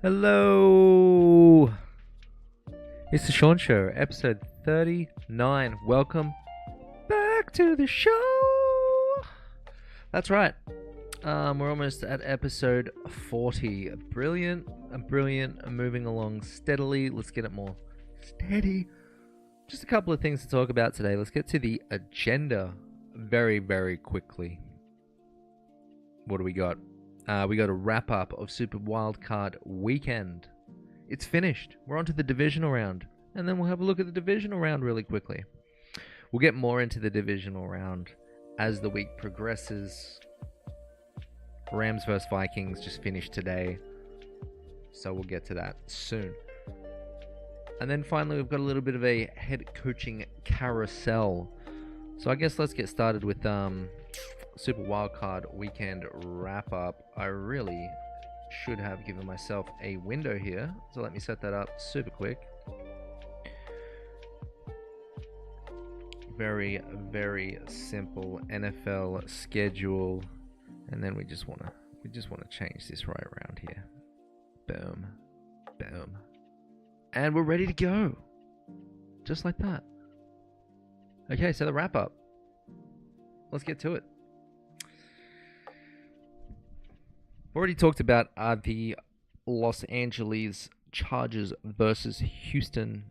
Hello, it's the Sean Show, episode 39. Welcome back to the show. That's right. We're almost at episode 40. Brilliant, moving along steadily. Let's get it more steady. Just a couple of things to talk about today. Let's get to the agenda very, very quickly. What do we got? We got a wrap-up of Super Wildcard Weekend. It's finished. We're on to the Divisional round. And then we'll have a look at the Divisional round really quickly. We'll get more into the Divisional round as the week progresses. Rams vs. Vikings just finished today. So we'll get to that soon. And then finally, we've got a little bit of a head coaching carousel. So I guess let's get started with Super Wildcard Weekend wrap-up. I really should have given myself a window here, so let me set that up super quick. Very, very simple NFL schedule, and then we just wanna change this right around here. Boom, boom, and we're ready to go, just like that. Okay, so the wrap-up. Let's get to it. Already talked about the Los Angeles Chargers versus Houston.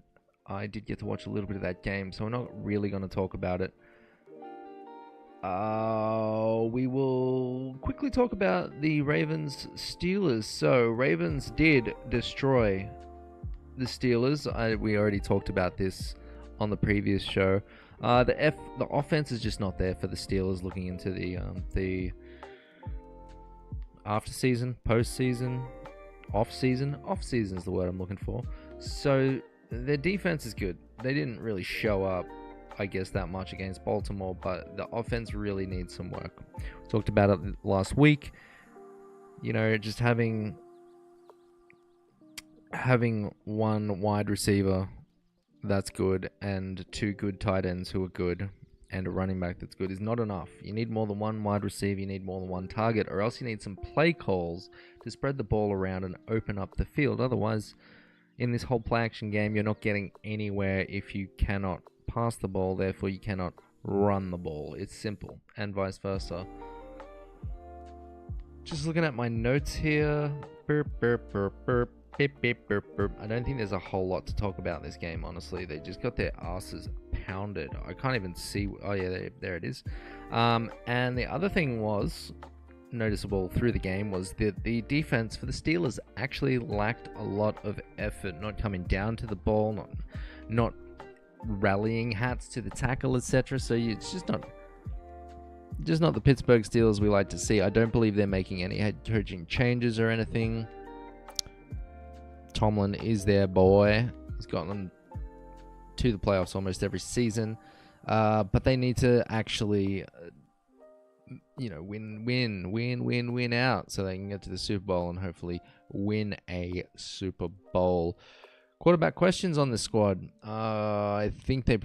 I did get to watch a little bit of that game, so we're not really going to talk about it. We will quickly talk about the Ravens Steelers. So Ravens did destroy the Steelers. We already talked about this on the previous show. The offense is just not there for the Steelers looking into the after season, post season, off season is the word I'm looking for. So their defense is good. They didn't really show up, I guess, that much against Baltimore, but the offense really needs some work. We talked about it last week. You know, just having one wide receiver that's good and two good tight ends who are good and a running back that's good is not enough. You need more than one wide receiver, you need more than one target, or else you need some play calls to spread the ball around and open up the field. Otherwise, in this whole play action game, you're not getting anywhere if you cannot pass the ball, therefore you cannot run the ball. It's simple, and vice versa. Just looking at my notes here. Burp, burp, burp, burp. Beep, beep, burp, burp. I don't think there's a whole lot to talk about this game, honestly. They just got their asses pounded. I can't even see. Oh, yeah, there it is. And the other thing was noticeable through the game was that the defense for the Steelers actually lacked a lot of effort, not coming down to the ball, not rallying hats to the tackle, etc. So it's just not the Pittsburgh Steelers we like to see. I don't believe they're making any head coaching changes or anything. Tomlin is their boy. He's got them to the playoffs almost every season. But they need to actually, win out so they can get to the Super Bowl and hopefully win a Super Bowl. Quarterback questions on this squad. I think they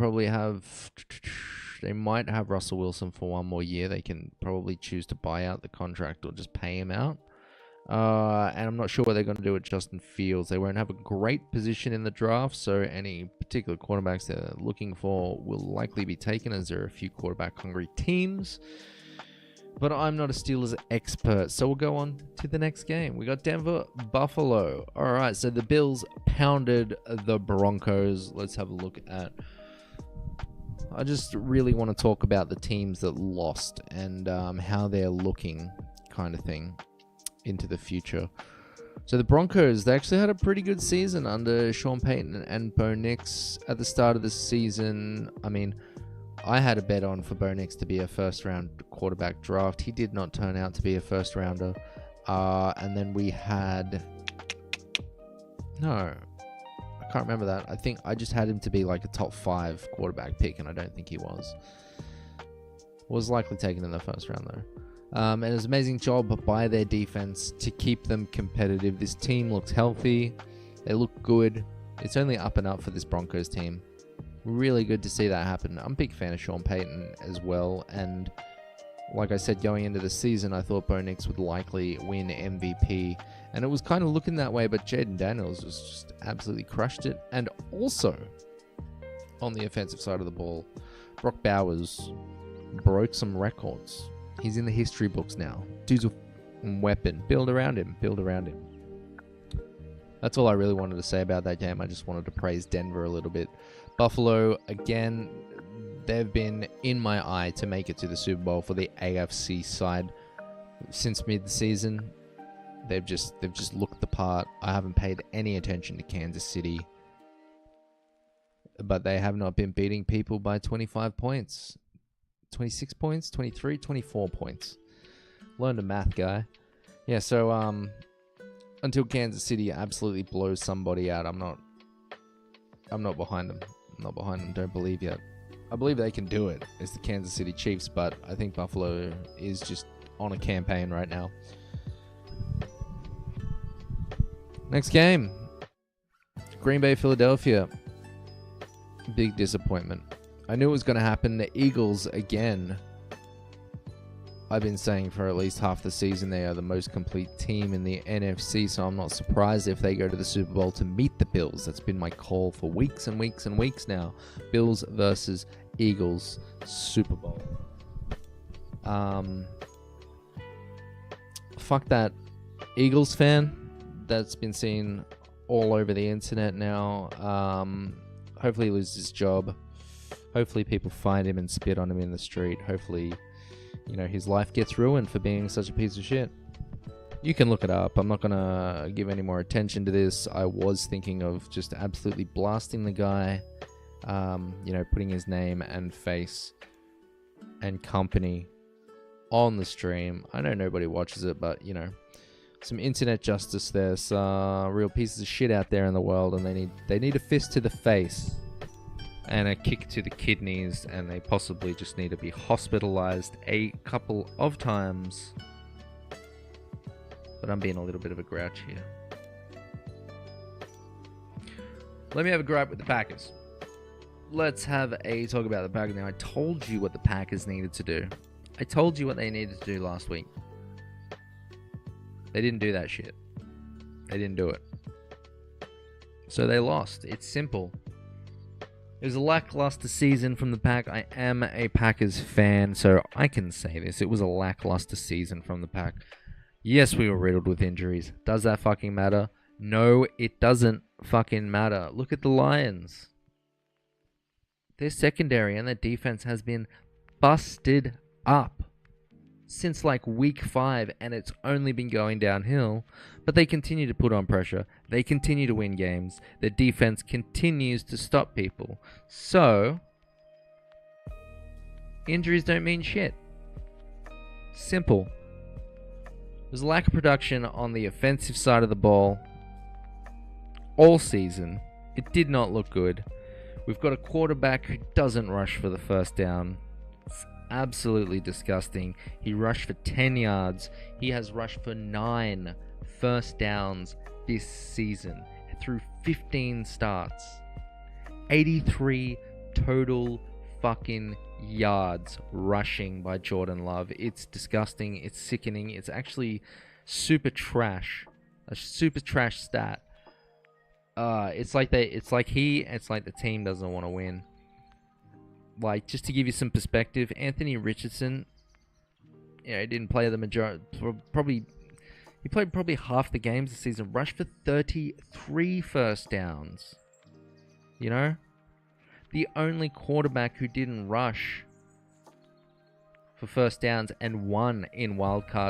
might have Russell Wilson for one more year. They can probably choose to buy out the contract or just pay him out. And I'm not sure what they're going to do with Justin Fields. They won't have a great position in the draft, so any particular quarterbacks they're looking for will likely be taken, as there are a few quarterback-hungry teams. But I'm not a Steelers expert, so we'll go on to the next game. We got Denver, Buffalo. All right, so the Bills pounded the Broncos. Let's have a look at... I just really want to talk about the teams that lost and how they're looking, kind of thing, into the future. So the Broncos, they actually had a pretty good season under Sean Payton and Bo Nix at the start of the season. I mean, I had a bet on for Bo Nix to be a first-round quarterback draft. He did not turn out to be a first-rounder. And then we had... No, I can't remember that. I think I just had him to be like a top 5 quarterback pick, and I don't think he was. Was likely taken in the first round, though. And it was an amazing job by their defense to keep them competitive. This team looks healthy. They look good. It's only up and up for this Broncos team. Really good to see that happen. I'm a big fan of Sean Payton as well. And like I said, going into the season, I thought Bo Nix would likely win MVP. And it was kind of looking that way, but Jaden Daniels just absolutely crushed it. And also, on the offensive side of the ball, Brock Bowers broke some records. He's in the history books now. Dude's a weapon. Build around him. Build around him. That's all I really wanted to say about that game. I just wanted to praise Denver a little bit. Buffalo, again, they've been in my eye to make it to the Super Bowl for the AFC side since mid-season. They've just looked the part. I haven't paid any attention to Kansas City, but they have not been beating people by 25 points, 26 points, 23, 24 points. Learned a math, guy. Yeah, so until Kansas City absolutely blows somebody out, I'm not behind them. I'm not behind them. Don't believe yet. I believe they can do it. It's the Kansas City Chiefs, but I think Buffalo is just on a campaign right now. Next game, Green Bay, Philadelphia. Big disappointment. I knew it was going to happen. The Eagles, again, I've been saying for at least half the season they are the most complete team in the NFC, so I'm not surprised if they go to the Super Bowl to meet the Bills. That's been my call for weeks and weeks and weeks now. Bills versus Eagles, Super Bowl. Fuck that Eagles fan that's been seen all over the internet now. Hopefully he loses his job. Hopefully people find him and spit on him in the street. Hopefully, you know, his life gets ruined for being such a piece of shit. You can look it up. I'm not going to give any more attention to this. I was thinking of just absolutely blasting the guy, you know, putting his name and face and company on the stream. I know nobody watches it, but, you know, some internet justice. There's real pieces of shit out there in the world, and they need a fist to the face and a kick to the kidneys, and they possibly just need to be hospitalized a couple of times. But I'm being a little bit of a grouch here. Let me have a gripe with the Packers. Let's have a talk about the Packers now. I told you what the Packers needed to do. I told you what they needed to do last week. They didn't do that shit. They didn't do it. So they lost. It's simple. It was a lackluster season from the Pack. I am a Packers fan, so I can say this. It was a lackluster season from the Pack. Yes, we were riddled with injuries. Does that fucking matter? No, it doesn't fucking matter. Look at the Lions. Their secondary and their defense has been busted up since like week 5, and it's only been going downhill. But they continue to put on pressure. They continue to win games. Their defense continues to stop people. So, injuries don't mean shit. Simple. There's a lack of production on the offensive side of the ball all season. It did not look good. We've got a quarterback who doesn't rush for the first down. It's absolutely disgusting. He rushed for 10 yards. He has rushed for 9 first downs this season through 15 starts. 83 total fucking yards rushing by Jordan Love. It's disgusting. It's sickening. It's actually super trash. A super trash stat. It's like the team doesn't want to win. Like, just to give you some perspective, Anthony Richardson, you know, didn't play the majority. He played probably half the games this season. Rushed for 33 first downs. You know, the only quarterback who didn't rush for first downs and won in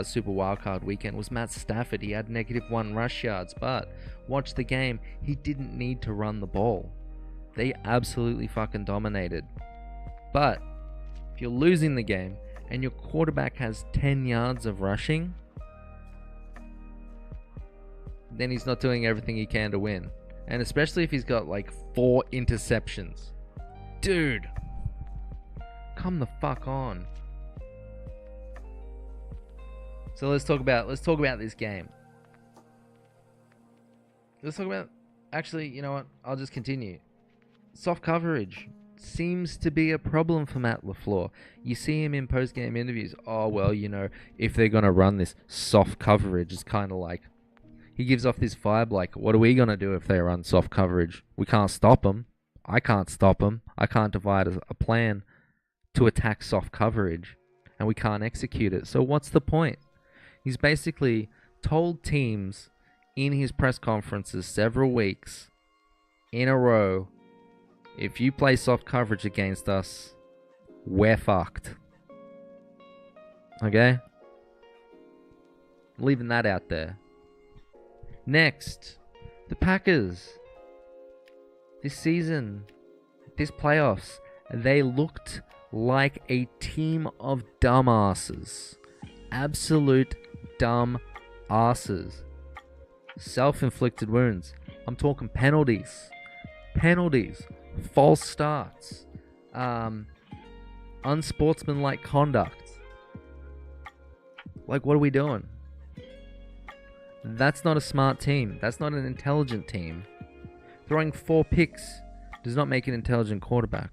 Super Wildcard weekend was Matt Stafford. He had -1 rush yards, but watch the game. He didn't need to run the ball. They absolutely fucking dominated. But if you're losing the game and your quarterback has 10 yards of rushing, then he's not doing everything he can to win. And especially if he's got like 4 interceptions. Dude, come the fuck on. So let's talk about this game. Actually, you know what? I'll just continue. Soft coverage. seems to be a problem for Matt LaFleur. You see him in post-game interviews. Oh, well, if they're going to run this soft coverage, it's kind of like, he gives off this vibe like, what are we going to do if they run soft coverage? We can't stop them. I can't stop them. I can't devise a plan to attack soft coverage, and we can't execute it. So what's the point? He's basically told teams in his press conferences several weeks in a row, if you play soft coverage against us, we're fucked. Okay? Leaving that out there. Next, the Packers. This season, this playoffs, they looked like a team of dumbasses. Absolute dumb asses. Self-inflicted wounds. I'm talking penalties. False starts. Unsportsmanlike conduct. Like, what are we doing? That's not a smart team. That's not an intelligent team. Throwing 4 picks does not make an intelligent quarterback.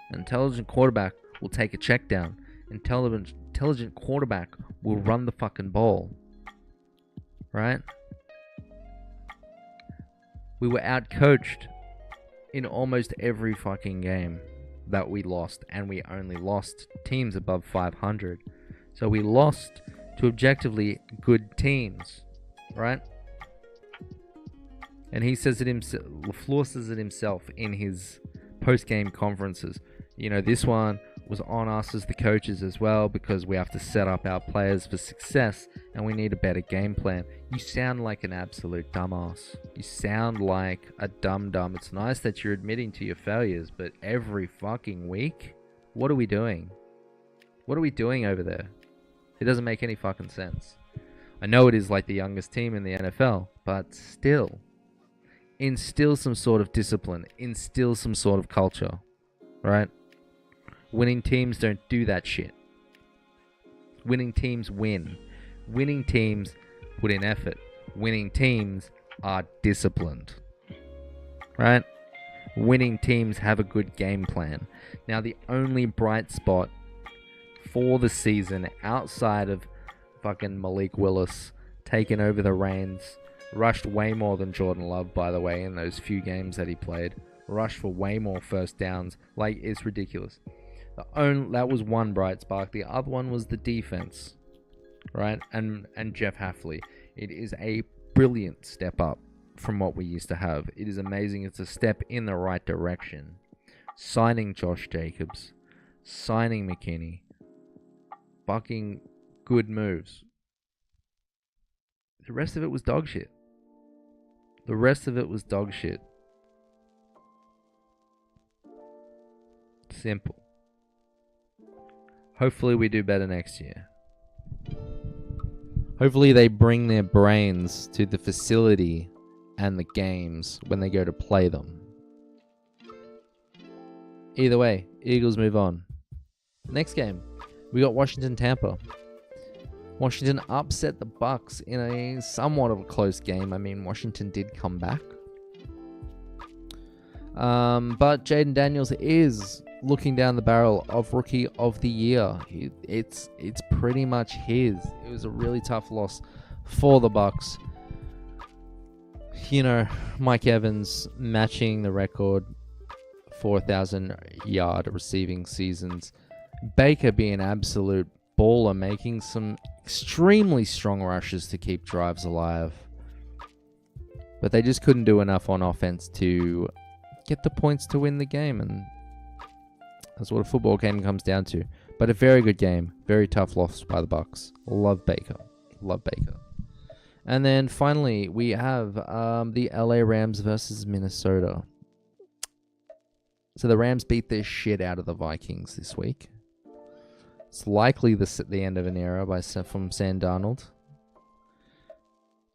An intelligent quarterback will take a check down. Intelligent quarterback will run the fucking ball. Right? We were outcoached in almost every fucking game that we lost, and we only lost teams above 500. So we lost to objectively good teams. Right? And he says it himself. LaFleur says it himself in his post-game conferences. This one was on us as the coaches as well, because we have to set up our players for success and we need a better game plan. You sound like an absolute dumbass. You sound like a dum-dum. It's nice that you're admitting to your failures, but every fucking week? What are we doing? What are we doing over there? It doesn't make any fucking sense. I know it is like the youngest team in the NFL, but still. Instill some sort of discipline. Instill some sort of culture. Right? Winning teams don't do that shit. Winning teams win. Winning teams put in effort. Winning teams are disciplined. Right? Winning teams have a good game plan. Now, the only bright spot for the season outside of fucking Malik Willis taking over the reins, rushed way more than Jordan Love, by the way, in those few games that he played. Rushed for way more first downs. Like, it's ridiculous. That was one bright spark. The other one was the defense, right? And Jeff Hafley. It is a brilliant step up from what we used to have. It is amazing. It's a step in the right direction. Signing Josh Jacobs, signing McKinney, fucking good moves. The rest of it was dog shit. Simple. Hopefully we do better next year. Hopefully they bring their brains to the facility and the games when they go to play them. Either way, Eagles move on. Next game, we got Washington-Tampa. Washington upset the Bucks in a somewhat of a close game. I mean, Washington did come back. But Jaden Daniels is looking down the barrel of Rookie of the Year. It's pretty much his. It was a really tough loss for the Bucks. Mike Evans matching the record, 4,000-yard receiving seasons. Baker being an absolute baller, making some extremely strong rushes to keep drives alive. But they just couldn't do enough on offense to get the points to win the game, and that's what a football game comes down to. But a very good game. Very tough loss by the Bucks. Love Baker. And then finally, we have the LA Rams versus Minnesota. So the Rams beat their shit out of the Vikings this week. It's likely the end of an era from Sam Darnold.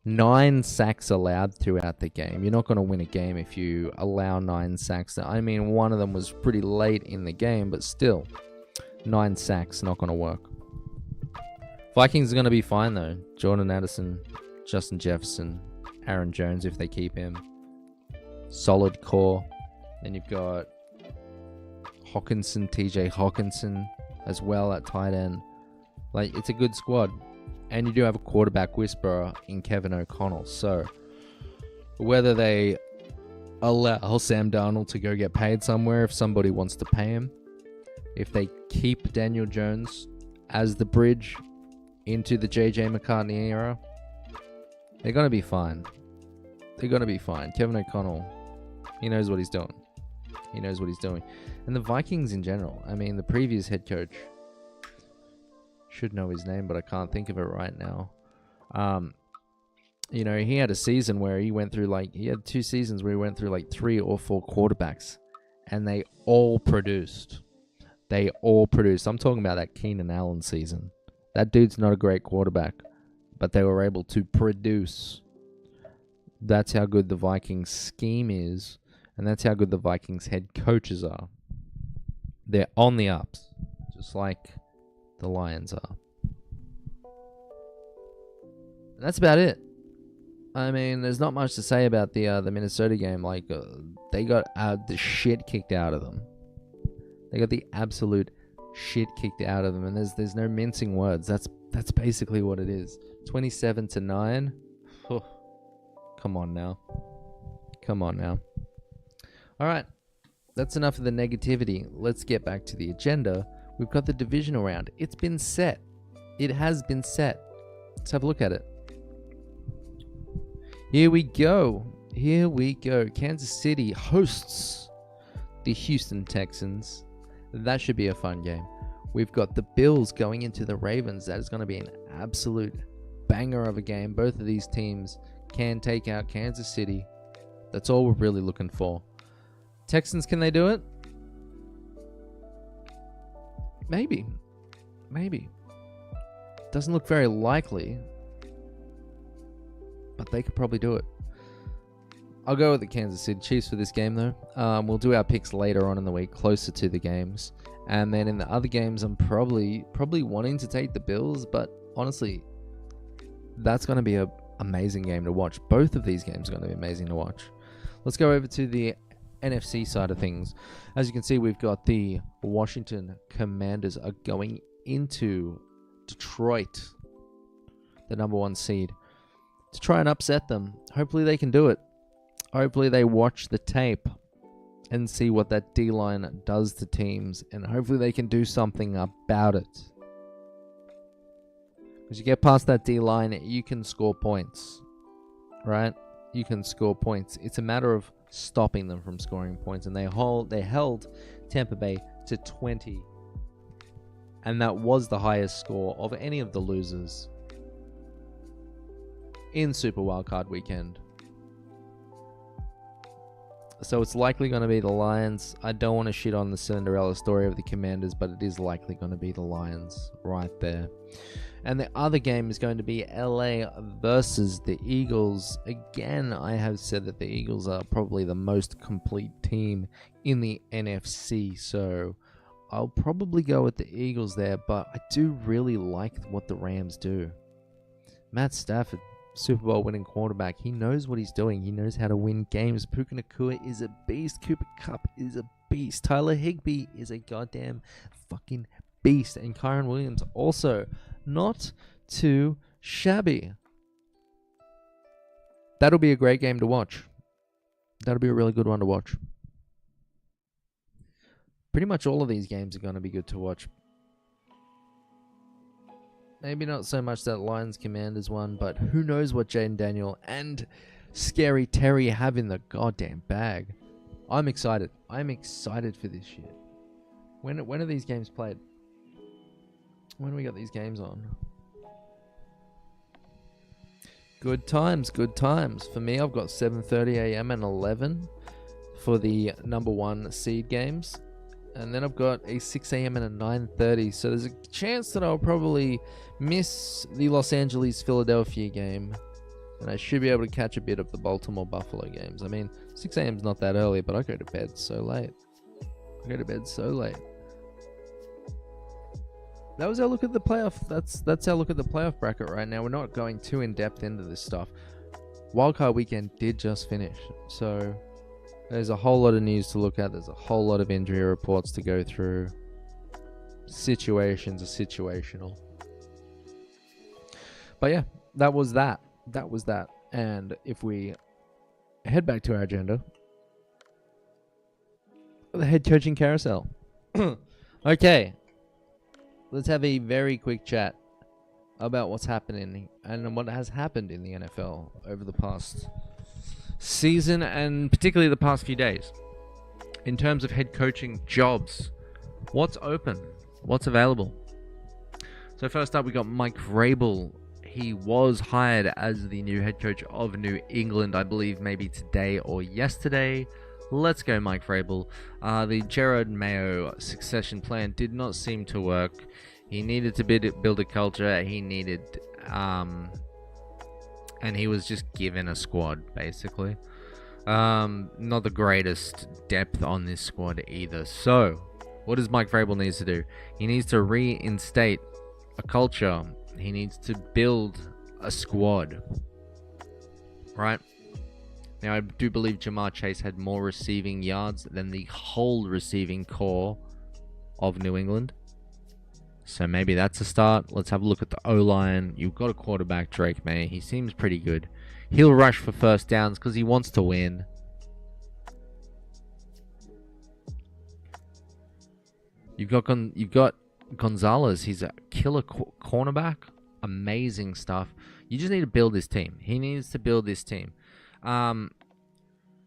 9 sacks allowed throughout the game. You're not going to win a game if you allow 9 sacks. I mean, one of them was pretty late in the game, but still, 9 sacks, not going to work. Vikings are going to be fine, though. Jordan Addison, Justin Jefferson, Aaron Jones, if they keep him. Solid core. Then you've got Hawkinson, TJ Hawkinson as well at tight end. Like, it's a good squad. And you do have a quarterback whisperer in Kevin O'Connell. So, whether they allow Sam Darnold to go get paid somewhere if somebody wants to pay him, if they keep Daniel Jones as the bridge into the JJ McCartney era, they're going to be fine. They're going to be fine. Kevin O'Connell, he knows what he's doing. He knows what he's doing. And the Vikings in general, I mean, the previous head coach, should know his name, but I can't think of it right now. You know, he had a season where he went through he had 2 seasons where he went through 3 or 4 quarterbacks, and they all produced. They all produced. I'm talking about that Keenan Allen season. That dude's not a great quarterback, but they were able to produce. That's how good the Vikings scheme is, and that's how good the Vikings head coaches are. They're on the ups, just like the Lions are. And that's about it. I mean, there's not much to say about the Minnesota game. They got the shit kicked out of them. They got the absolute shit kicked out of them, and there's no mincing words. That's basically what it is. 27-9. Oh, come on now. All right, that's enough of the negativity. Let's get back to the agenda. We've got the divisional round. It's been set. It has been set. Let's have a look at it. Here we go. Kansas City hosts the Houston Texans. That should be a fun game. We've got the Bills going into the Ravens. That is going to be an absolute banger of a game. Both of these teams can take out Kansas City. That's all we're really looking for. Texans, can they do it? Maybe. Doesn't look very likely, but they could probably do it. I'll go with the Kansas City Chiefs for this game, though. We'll do our picks later on in the week, closer to the games. And then in the other games, I'm probably wanting to take the Bills, but honestly, that's going to be an amazing game to watch. Both of these games are going to be amazing to watch. Let's go over to the NFC side of things. As you can see, we've got the Washington Commanders are going into Detroit, the number 1 seed, to try and upset them. Hopefully they can do it. Hopefully they watch the tape and see what that D-line does to teams, and hopefully they can do something about it. Because you get past that D-line, you can score points, right? You can score points. It's a matter of stopping them from scoring points, and they held Tampa Bay to 20, and that was the highest score of any of the losers in Super Wildcard Weekend. So it's likely going to be the Lions. I don't want to shit on the Cinderella story of the Commanders, but it is likely going to be the Lions right there. And the other game is going to be LA versus the Eagles. Again, I have said that the Eagles are probably the most complete team in the NFC, so I'll probably go with the Eagles there, but I do really like what the Rams do. Matt Stafford, Super Bowl winning quarterback, he knows what he's doing. He knows how to win games. Puka Nacua is a beast. Cooper Kupp is a beast. Tyler Higbee is a goddamn fucking beast. And Kyron Williams also not too shabby. That'll be a great game to watch. That'll be a really good one to watch. Pretty much all of these games are going to be good to watch. Maybe not so much that Lions Commanders one, but who knows what Jaden Daniel and Scary Terry have in the goddamn bag. I'm excited. I'm excited for this shit. When are these games played? When do we got these games on? Good times, good times. For me, I've got 7:30 a.m. and 11 for the number 1 seed games. And then I've got a 6 a.m. and a 9:30. So there's a chance that I'll probably miss the Los Angeles-Philadelphia game. And I should be able to catch a bit of the Baltimore-Buffalo games. I mean, 6 a.m. is not that early, but I go to bed so late. That was our look at the playoff. That's our look at the playoff bracket right now. We're not going too in-depth into this stuff. Wildcard weekend did just finish. So There's a whole lot of news to look at. There's a whole lot of injury reports to go through. Situations are situational. But yeah, that was that. And if we head back to our agenda, the head coaching carousel. Okay, let's have a very quick chat about what's happening and what has happened in the NFL over the past season and particularly the past few days. In terms of head coaching jobs, what's open? What's available? So first up, we got Mike Vrabel. He was hired as the new head coach of New England, I believe maybe today or yesterday. Let's go, Mike Vrabel. The Gerard Mayo succession plan did not seem to work. He needed to build a culture. He needed, and he was just given a squad, basically. Not the greatest depth on this squad either. So, what does Mike Vrabel need to do? He needs to reinstate a culture. He needs to build a squad. Right? Now, I do believe Jamar Chase had more receiving yards than the whole receiving core of New England. So maybe that's a start. Let's have a look at the O-line. You've got a quarterback, Drake May. He seems pretty good. He'll rush for first downs because he wants to win. You've got Gonzalez. He's a killer cornerback. Amazing stuff. You just need to build this team. He needs to build this team. A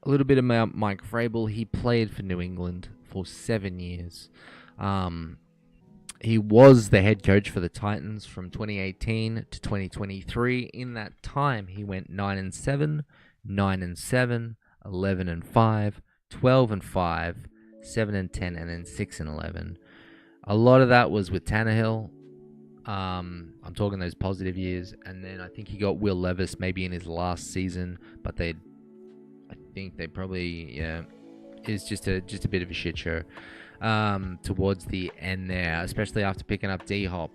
little bit about Mike Vrabel. He played for New England for 7 years. He was the head coach for the Titans from 2018 to 2023. In that time, he went 9-7, 9-7, 11-5, 12-5, 7-10, and then 6-11. A lot of that was with Tannehill. I'm talking those positive years, and then I think he got Will Levis maybe in his last season, but I think they probably is just a bit of a shit show towards the end there, especially after picking up D-Hop.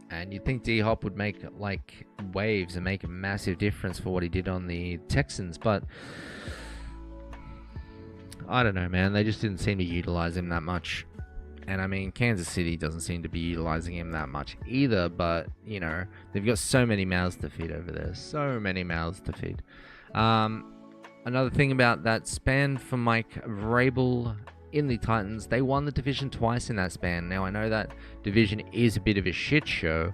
And you'd think D-Hop would make like waves and make a massive difference for what he did on the Texans, but I don't know, man. They just didn't seem to utilize him that much. And I mean, Kansas City doesn't seem to be utilizing him that much either, but, you know, they've got so many mouths to feed over there. So many mouths to feed. Another thing about that span for Mike Vrabel in the Titans, they won the division twice in that span. Now, I know that division is a bit of a shit show,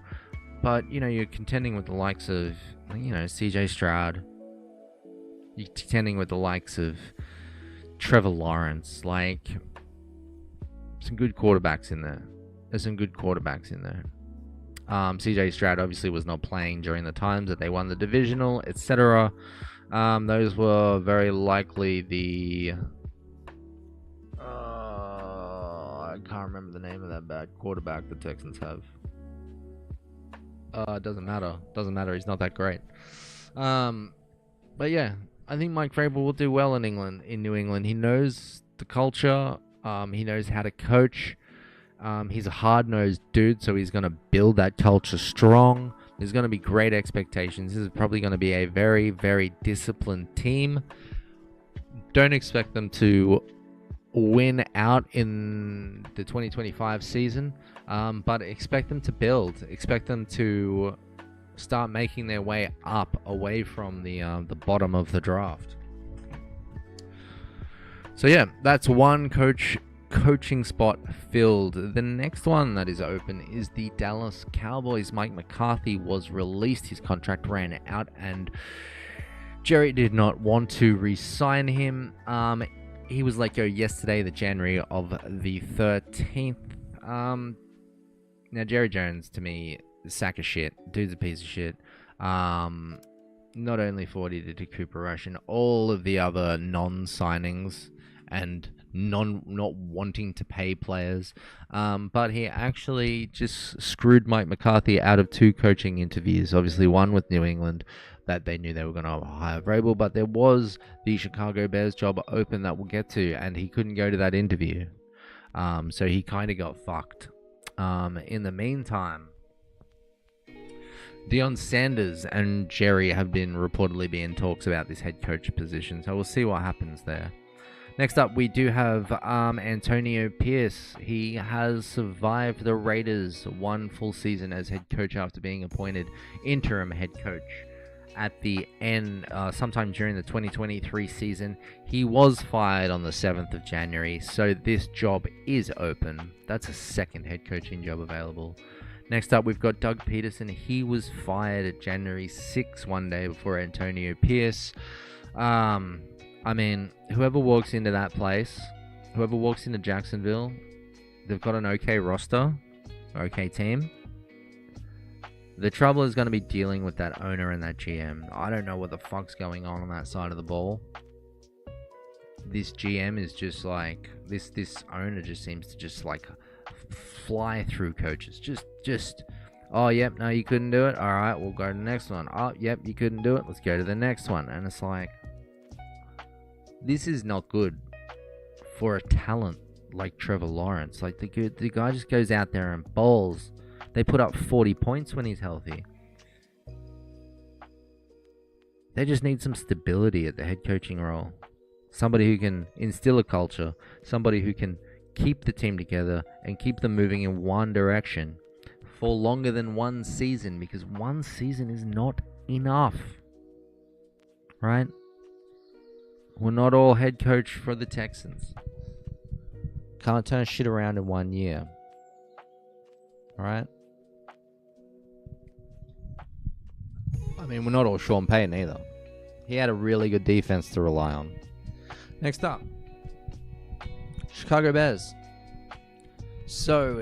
but, you know, you're contending with the likes of, you know, CJ Stroud. You're contending with the likes of Trevor Lawrence, like some good quarterbacks in there. There's some good quarterbacks in there. CJ Stroud obviously was not playing during the times that they won the divisional, etc. Those were very likely the I can't remember the name of that bad quarterback the Texans have. It doesn't matter. He's not that great. But yeah, I think Mike Vrabel will do well in New England. He knows the culture. He knows how to coach. He's a hard-nosed dude, so he's going to build that culture strong. There's going to be great expectations. This is probably going to be a very, very disciplined team. Don't expect them to win out in the 2025 season, but expect them to build. Expect them to start making their way up away from the bottom of the draft. So yeah, that's one coaching spot filled. The next one that is open is the Dallas Cowboys. Mike McCarthy was released. His contract ran out, and Jerry did not want to re-sign him. He was let go yesterday, the January of the 13th. Now, Jerry Jones, to me, is a sack of shit. Dude's a piece of shit. Not only for what he did to Cooper Rush and all of the other non-signings and not wanting to pay players, but he actually just screwed Mike McCarthy out of 2 coaching interviews. Obviously, one with New England that they knew they were going to hire Vrabel, but there was the Chicago Bears job open that we'll get to, and he couldn't go to that interview. So he kind of got fucked. In the meantime, Deion Sanders and Jerry have been reportedly in talks about this head coach position, so we'll see what happens there. Next up, we do have Antonio Pierce. He has survived the Raiders one full season as head coach after being appointed interim head coach at the end, sometime during the 2023 season. He was fired on the 7th of January, so this job is open. That's a second head coaching job available. Next up, we've got Doug Peterson. He was fired at January 6th, one day before Antonio Pierce. I mean, whoever walks into that place, whoever walks into Jacksonville, they've got an okay roster, okay team. The trouble is going to be dealing with that owner and that GM. I don't know what the fuck's going on that side of the ball. This GM is just like, this owner just seems to just like fly through coaches. Just, oh, yep, no, you couldn't do it. All right, we'll go to the next one. Oh, yep, you couldn't do it. Let's go to the next one. And it's like, this is not good for a talent like Trevor Lawrence. Like, the guy just goes out there and bowls. They put up 40 points when he's healthy. They just need some stability at the head coaching role. Somebody who can instill a culture. Somebody who can keep the team together and keep them moving in one direction for longer than one season, because one season is not enough. Right? We're not all head coach for the Texans. Can't turn shit around in 1 year. Alright? I mean, we're not all Sean Payton either. He had a really good defense to rely on. Next up, Chicago Bears. So,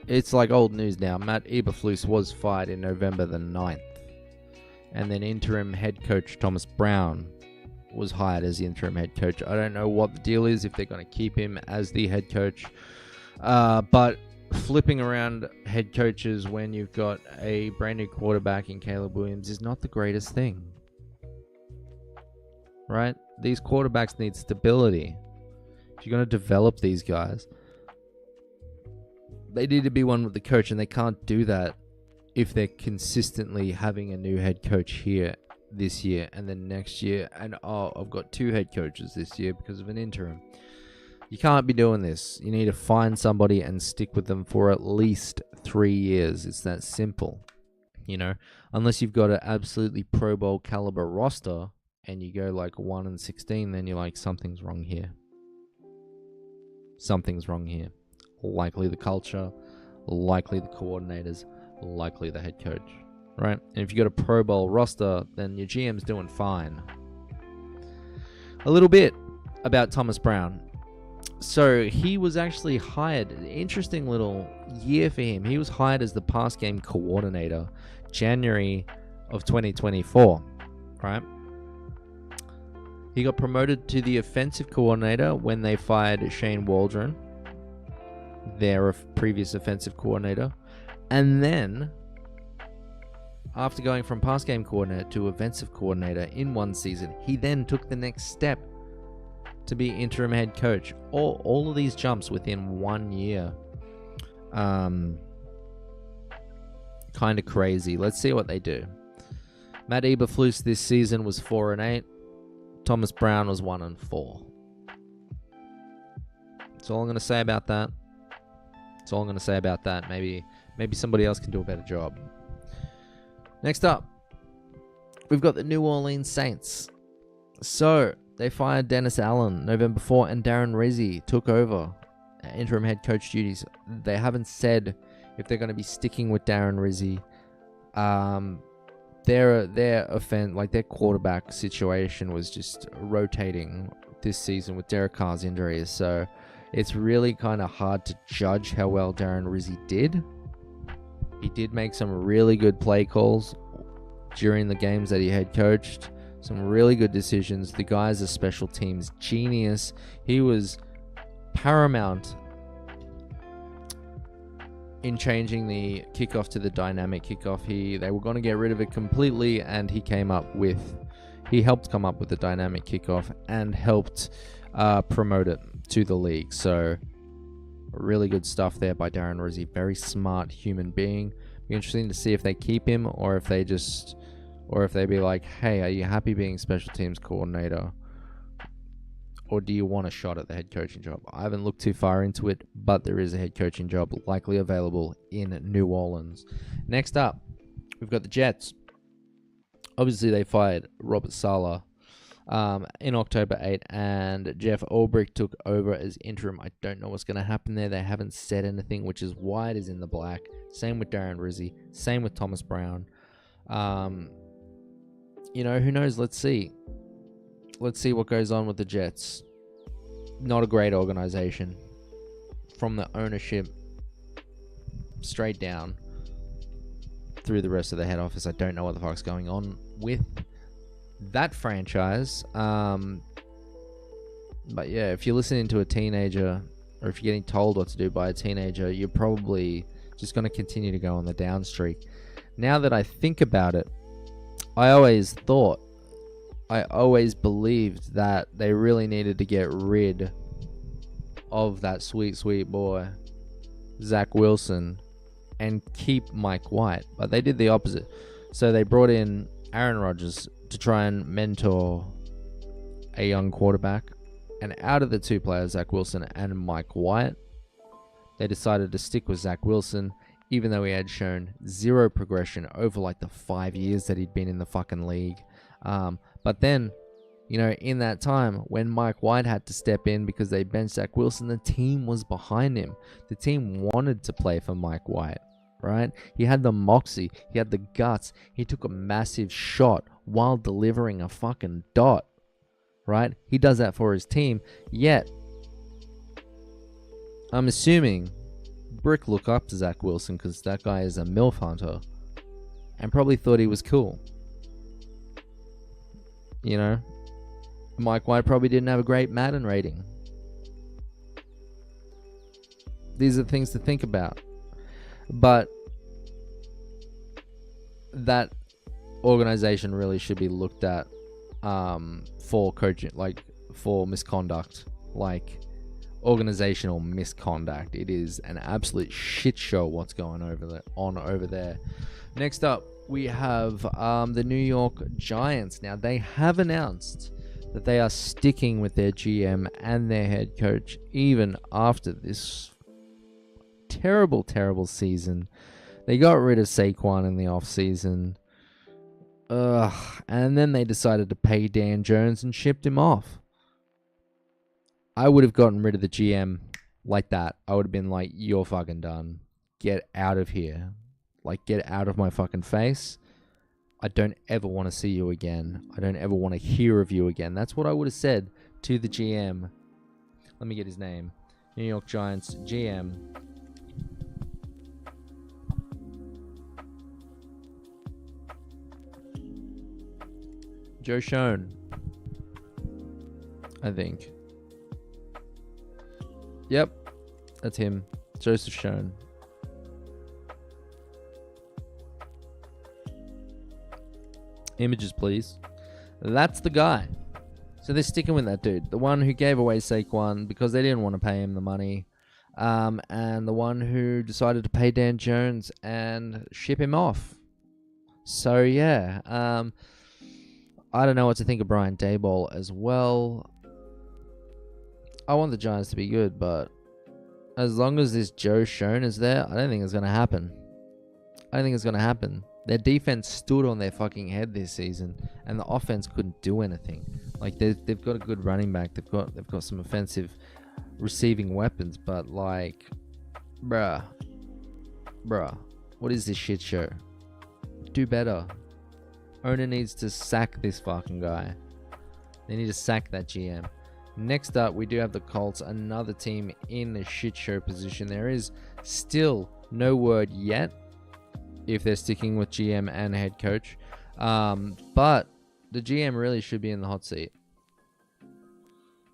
it's like old news now. Matt Eberflus was fired in November the 9th. And then interim head coach Thomas Brown was hired as the interim head coach. I don't know what the deal is, if they're going to keep him as the head coach. But flipping around head coaches when you've got a brand new quarterback in Caleb Williams is not the greatest thing. Right? These quarterbacks need stability. If you're going to develop these guys, they need to be one with the coach, and they can't do that if they're consistently having a new head coach here this year and then next year, and I've got two head coaches this year because of an interim. You can't be doing this. You need to find somebody and stick with them for at least 3 years. It's that simple. You know, unless you've got an absolutely Pro Bowl caliber roster and you go like 1-16, then you're like, something's wrong here. Something's wrong here. Likely the culture, likely the coordinators, likely the head coach, right? And if you got a Pro Bowl roster, then your GM's doing fine. A little bit about Thomas Brown. So he was actually hired, interesting little year for him. He was hired as the pass game coordinator January of 2024, right? He got promoted to the offensive coordinator when they fired Shane Waldron, their previous offensive coordinator. And then, after going from pass game coordinator to offensive coordinator in one season, he then took the next step to be interim head coach. All of these jumps within 1 year. Kind of crazy. Let's see what they do. Matt Eberflus this season was 4-8. Thomas Brown was 1-4. That's all I'm going to say about that. That's all I'm going to say about that. Maybe somebody else can do a better job. Next up, we've got the New Orleans Saints. So, they fired Dennis Allen November 4, and Darren Rizzi took over interim head coach duties. They haven't said if they're going to be sticking with Darren Rizzi. Their quarterback situation was just rotating this season with Derek Carr's injuries. So, it's really kind of hard to judge how well Darren Rizzi did. He did make some really good play calls during the games that he head coached. Some really good decisions. The guy's a special teams genius. He was paramount in changing the kickoff to the dynamic kickoff. They were going to get rid of it completely, and he helped come up with the dynamic kickoff and helped promote it to the league. So really good stuff there by Darren Rizzi. Very smart human being. Be interesting to see if they keep him or if they just or if they'd be like, hey, are you happy being special teams coordinator? Or do you want a shot at the head coaching job? I haven't looked too far into it, but there is a head coaching job likely available in New Orleans. Next up, we've got the Jets. Obviously, they fired Robert Saleh in October 8, and Jeff Ulbrich took over as interim. I don't know what's going to happen there. They haven't said anything, which is why it is in the black. Same with Darren Rizzi. Same with Thomas Brown. Who knows? Let's see. Let's see what goes on with the Jets. Not a great organization. From the ownership straight down through the rest of the head office. I don't know what the fuck's going on with that franchise. But yeah, if you're listening to a teenager, or if you're getting told what to do by a teenager, you're probably just going to continue to go on the down streak. Now that I think about it, I always believed that they really needed to get rid of that sweet, sweet boy, Zach Wilson, and keep Mike White. But they did the opposite. So they brought in Aaron Rodgers to try and mentor a young quarterback. And out of the two players, Zach Wilson and Mike White, they decided to stick with Zach Wilson, even though he had shown zero progression over like the 5 years that he'd been in the fucking league. But then, in that time, when Mike White had to step in because they benched Zach Wilson, the team was behind him. The team wanted to play for Mike White, right? He had the moxie. He had the guts. He took a massive shot while delivering a fucking dot, right? He does that for his team. Yet, I'm assuming Brick looked up to Zach Wilson because that guy is a MILF hunter and probably thought he was cool. Mike White probably didn't have a great Madden rating. These are things to think about. But that organization really should be looked at for coaching, like for misconduct, like organizational misconduct. It is an absolute shit show what's going over there. Next up, we have the New York Giants. Now, they have announced that they are sticking with their GM and their head coach even after this terrible, terrible season. They got rid of Saquon in the offseason. And then they decided to pay Dan Jones and shipped him off. I would have gotten rid of the GM like that. I would have been like, you're fucking done. Get out of here. Like, get out of my fucking face. I don't ever want to see you again. I don't ever want to hear of you again. That's what I would have said to the GM. Let me get his name. New York Giants GM. Joe Schoen, I think. Yep, that's him. Joseph Schoen. Images, please. That's the guy. So they're sticking with that dude. The one who gave away Saquon because they didn't want to pay him the money. And the one who decided to pay Dan Jones and ship him off. So, yeah. I don't know what to think of Brian Daboll as well. I want the Giants to be good, but as long as this Joe Schoen is there, I don't think it's going to happen. Their defense stood on their fucking head this season, and the offense couldn't do anything. Like, they've got a good running back. They've got some offensive receiving weapons, but like, bruh, what is this shit show? Do better. Owner needs to sack this fucking guy. They need to sack that GM. Next up, we do have the Colts, another team in the shit show position. There is still no word yet if they're sticking with GM and head coach. But the GM really should be in the hot seat.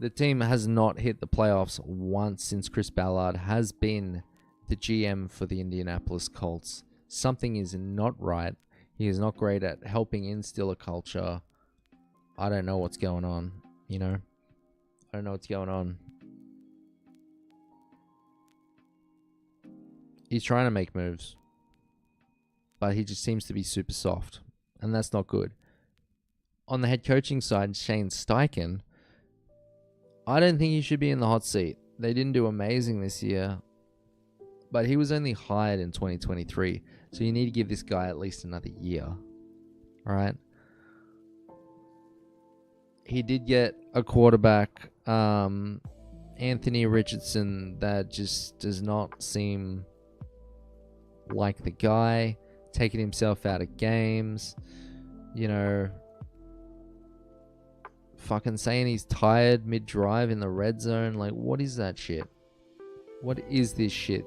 The team has not hit the playoffs once since Chris Ballard has been the GM for the Indianapolis Colts. Something is not right. He is not great at helping instill a culture. I don't know what's going on, I don't know what's going on. He's trying to make moves, but he just seems to be super soft. and that's not good. On the head coaching side, Shane Steichen, I don't think he should be in the hot seat. They didn't do amazing this year, but he was only hired in 2023, so you need to give this guy at least another year. All right. He did get a quarterback, Anthony Richardson, that just does not seem like the guy, taking himself out of games, you know, fucking saying he's tired mid-drive in the red zone. Like, what is that shit? What is this shit?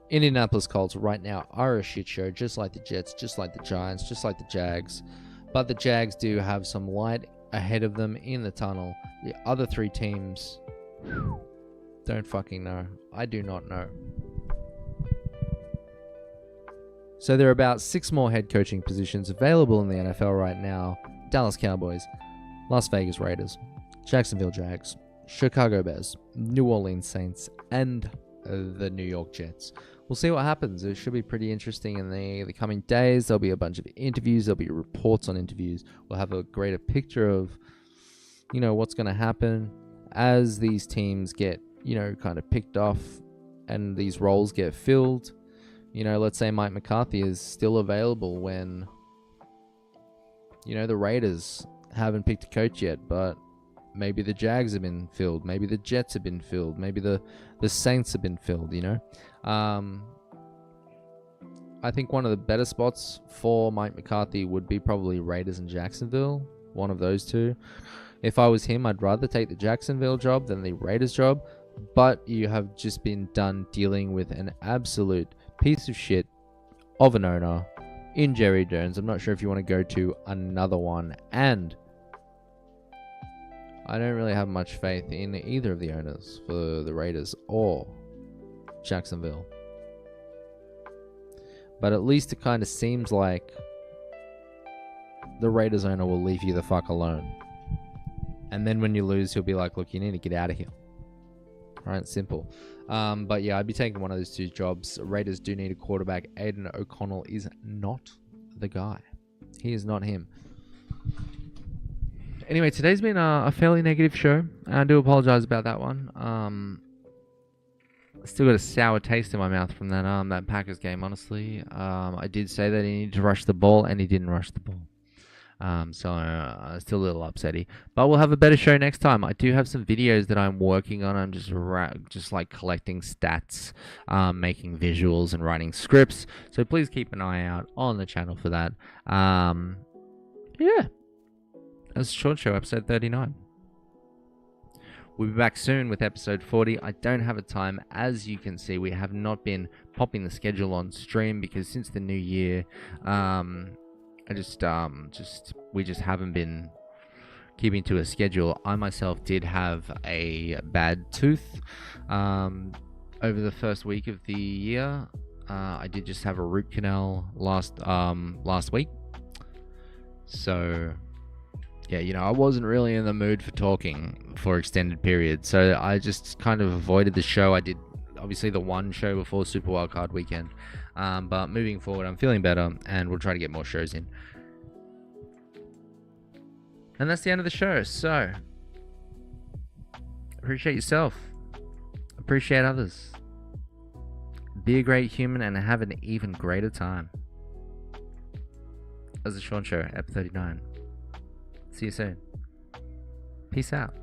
Indianapolis Colts right now are a shit show, just like the Jets, just like the Giants, just like the Jags. But the Jags do have some light ahead of them in the tunnel. The other three teams, don't fucking know. I do not know. So there are about 6 more head coaching positions available in the NFL right now. Dallas Cowboys, Las Vegas Raiders, Jacksonville Jags, Chicago Bears, New Orleans Saints, and the New York Jets. We'll see what happens. It should be pretty interesting in the coming days. There'll be a bunch of interviews. There'll be reports on interviews. We'll have a greater picture of, you know, what's going to happen as these teams get, you know, kind of picked off and these roles get filled. You know, let's say Mike McCarthy is still available when, you know, the Raiders haven't picked a coach yet, but maybe the Jags have been filled. Maybe the Jets have been filled. Maybe the Saints have been filled, you know. I think one of the better spots for Mike McCarthy would be probably Raiders and Jacksonville. One of those two. If I was him, I'd rather take the Jacksonville job than the Raiders job. But you have just been done dealing with an absolute piece of shit of an owner in Jerry Jones. I'm not sure if you want to go to another one. And I don't really have much faith in either of the owners for the Raiders or Jacksonville. But at least it kind of seems like the Raiders owner will leave you the fuck alone. And then when you lose, he'll be like, look, you need to get out of here. Alright, simple. But yeah, I'd be taking one of those two jobs. Raiders do need a quarterback. Aiden O'Connell is not the guy. He is not him. Anyway, today's been a fairly negative show. I do apologize about that one. Still got a sour taste in my mouth from that Packers game, honestly. I did say that he needed to rush the ball, and he didn't rush the ball. So still a little upsetty. But we'll have a better show next time. I do have some videos that I'm working on. I'm just like collecting stats, making visuals, and writing scripts. So please keep an eye out on the channel for that. Yeah. That's TheShaunShow, episode 39. We'll be back soon with episode 40. I don't have a time. As you can see, we have not been popping the schedule on stream because since the new year, we just haven't been keeping to a schedule. I myself did have a bad tooth over the first week of the year. I did just have a root canal last week. So yeah, you know, I wasn't really in the mood for talking for extended periods, so I just kind of avoided the show. I did obviously the one show before Super Wildcard weekend, but moving forward, I'm feeling better, and we'll try to get more shows in. And that's the end of the show. So appreciate yourself, appreciate others, be a great human, and have an even greater time. That's TheShaunShow, ep39. See you soon. Peace out.